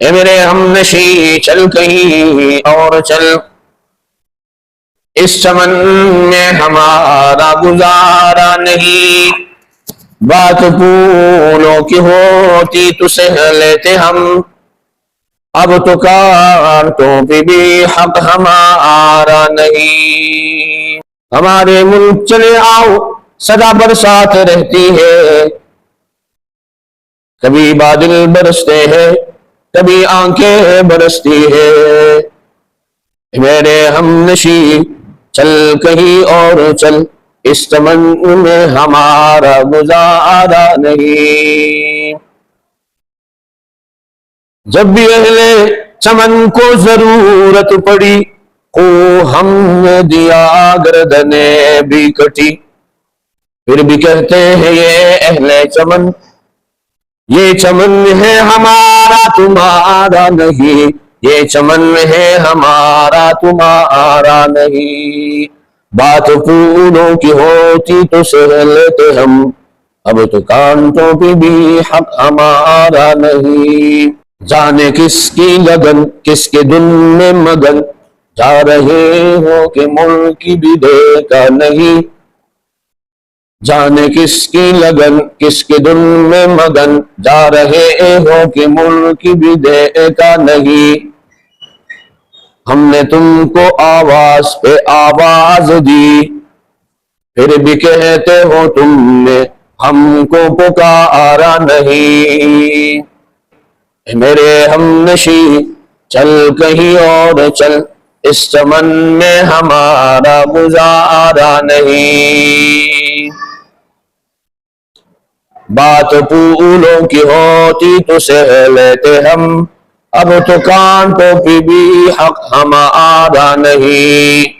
اے میرے ہم نشیں چل کہیں اور چل، اس چمن میں ہمارا گزارا نہیں، بات پھولوں کی ہوتی تو سہ لیتے ہم، اب تو کانٹوں پہ بھی حق ہمارا نہیں۔ ہمارے ملک چلے آؤ سدا برسات رہتی ہے، کبھی بادل برستے ہیں کبھی آنکھیں برستی ہے، میرے ہم نشی چل کہیں اور چل، اس چمن میں ہمارا گزارا نہیں۔ جب بھی اہل چمن کو ضرورت پڑی، کو ہم نے دیا گردنیں بھی کٹی، پھر بھی کہتے ہیں یہ اہل چمن، یہ چمن ہے ہمارا تمہارا نہیں، یہ چمن ہے ہمارا تمہارا نہیں، بات پھولوں کی ہوتی تو سہ لیتے ہم، اب تو کانٹوں پہ بھی حق ہمارا نہیں۔ جانے کس کی لگن کس کے دل میں مگن، جا رہے ہو کہ ملک بھی دیکھا نہیں، جانے کس کی لگن کس کے دل میں مگن، جا رہے ہو کہ ملک بھی دیکھا نہیں، ہم نے تم کو آواز پہ آواز دی، پھر بھی کہتے ہو تم نے ہم کو پکارا نہیں، میرے ہم نشی چل کہیں اور چل، اس چمن میں ہمارا گزارا نہیں، بات پھولوں کی ہوتی تو سہ لیتے ہم، اب تو کانٹوں پہ بھی حق ہمارا نہیں۔